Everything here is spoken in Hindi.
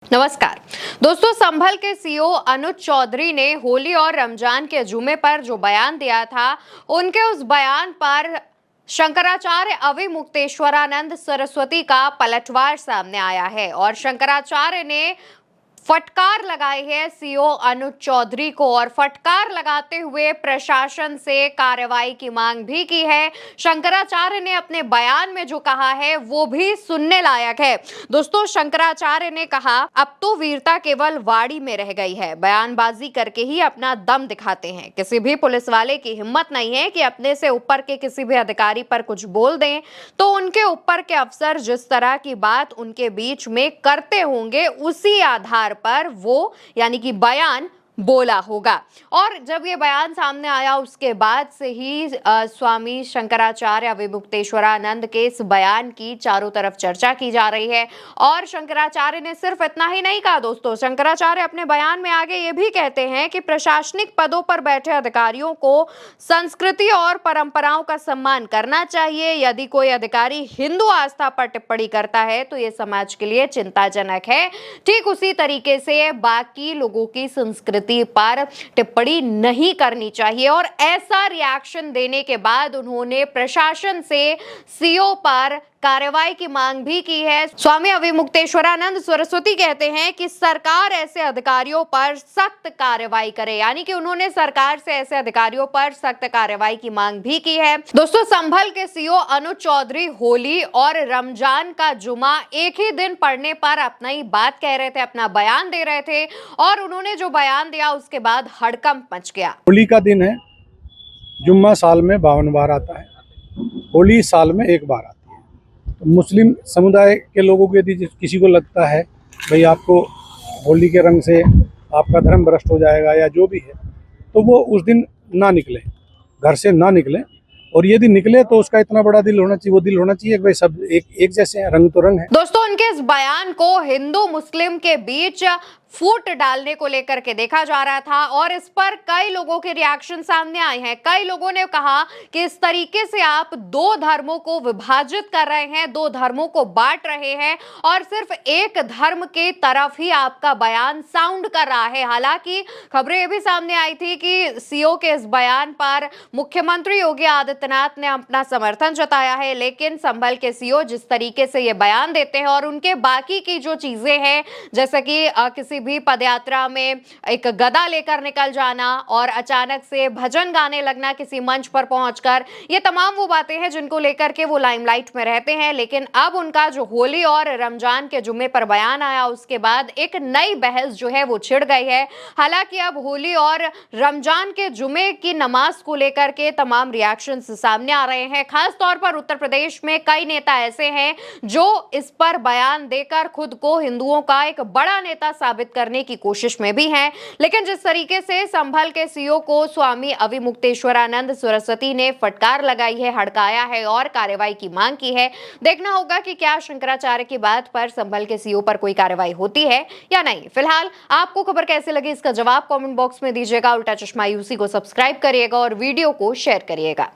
नमस्कार दोस्तों, संभल के सीईओ अनुज चौधरी ने होली और रमजान के जुमे पर जो बयान दिया था, उनके उस बयान पर शंकराचार्य अविमुक्तेश्वरानंद सरस्वती का पलटवार सामने आया है और शंकराचार्य ने फटकार लगाई है सीईओ अनुज चौधरी को और फटकार लगाते हुए प्रशासन से कार्रवाई की मांग भी की है। शंकराचार्य ने अपने बयान में जो कहा है वो भी सुनने लायक है। दोस्तों, शंकराचार्य ने कहा, अब तो वीरता केवल वाड़ी में रह गई है, बयानबाजी करके ही अपना दम दिखाते हैं। किसी भी पुलिस वाले की हिम्मत नहीं है कि अपने से ऊपर के किसी भी अधिकारी पर कुछ बोल दें, तो उनके ऊपर के अफसर जिस तरह की बात उनके बीच में करते होंगे, उसी आधार पर वो यानी कि बयान बोला होगा। और जब ये बयान सामने आया उसके बाद से ही स्वामी शंकराचार्य अविमुक्तेश्वरानंद के इस बयान की चारों तरफ चर्चा की जा रही है। और शंकराचार्य ने सिर्फ इतना ही नहीं कहा दोस्तों, शंकराचार्य अपने बयान में आगे ये भी कहते हैं कि प्रशासनिक पदों पर बैठे अधिकारियों को संस्कृति और परंपराओं का सम्मान करना चाहिए। यदि कोई अधिकारी हिंदू आस्था पर टिप्पणी करता है तो ये समाज के लिए चिंताजनक है। ठीक उसी तरीके से बाकी लोगों की संस्कृति पर टिप्पणी नहीं करनी चाहिए। और ऐसा रिएक्शन देने के बाद उन्होंने प्रशासन से सीईओ पर कार्रवाई की मांग भी की है। स्वामी अविमुक्तेश्वरानंद सरस्वती कहते हैं कि सरकार ऐसे अधिकारियों पर सख्त कार्रवाई करे, यानी कि उन्होंने सरकार से ऐसे अधिकारियों पर सख्त कार्रवाई की मांग भी की है। दोस्तों, संभल के सीईओ अनुज चौधरी होली और रमजान का जुमा एक ही दिन पड़ने पर अपना ही बात कह रहे थे, अपना बयान दे रहे थे और उन्होंने जो बयान दिया उसके बाद हड़कंप मच गया। होली का दिन है, जुम्मा साल में 52 बार आता है, होली साल में एक बार आती है। तो मुस्लिम समुदाय के लोगों को यदि किसी को लगता है भाई आपको होली के रंग से आपका धर्म भ्रष्ट हो जाएगा या जो भी है, तो वो उस दिन ना निकले, घर से ना निकले। और यदि निकले तो उसका इतना बड़ा दिल होना चाहिए, वो दिल होना चाहिए कि भाई सब एक जैसे हैं, रंग तो रंग है। दोस्तों, उनके इस बयान को हिंदू मुस्लिम के बीच फूट डालने को लेकर के देखा जा रहा था और इस पर कई लोगों के रिएक्शन सामने आए हैं। कई लोगों ने कहा कि इस तरीके से आप दो धर्मों को विभाजित कर रहे हैं, दो धर्मों को बांट रहे हैं और सिर्फ एक धर्म के तरफ ही आपका बयान साउंड कर रहा है। हालांकि खबरें ये भी सामने आई थी कि सीईओ के इस बयान पर मुख्यमंत्री योगी आदित्यनाथ ने अपना समर्थन जताया है, लेकिन संभल के सीईओ जिस तरीके से ये बयान देते हैं और उनके बाकी की जो चीजें हैं, जैसे कि किसी भी पदयात्रा में एक गदा लेकर निकल जाना और अचानक से भजन गाने लगना किसी मंच पर पहुंचकर, ये तमाम वो बातें हैं जिनको लेकर के वो लाइमलाइट में रहते हैं। लेकिन अब उनका जो होली और रमजान के जुम्मे पर बयान आया उसके बाद एक नई बहस जो है वो छिड़ गई है। हालांकि अब होली और रमजान के जुम्मे की नमाज को लेकर के तमाम रिएक्शंस सामने आ रहे हैं। खास तौर पर उत्तर प्रदेश में कई नेता ऐसे हैं जो इस पर बयान देकर खुद को हिंदुओं का एक बड़ा नेता साबित करने की कोशिश में भी हैं। लेकिन जिस तरीके से संभल के सीईओ को स्वामी अविमुक्तेश्वरानंद सरस्वती ने फटकार लगाई है, हड़काया है और कार्रवाई की मांग की है, देखना होगा कि क्या शंकराचार्य की बात पर संभल के सीईओ पर कोई कार्रवाई होती है या नहीं। फिलहाल आपको खबर कैसे लगी इसका जवाब कमेंट बॉक्स में दीजिएगा। उल्टा चश्मा यूसी को सब्सक्राइब करिएगा और वीडियो को शेयर करिएगा।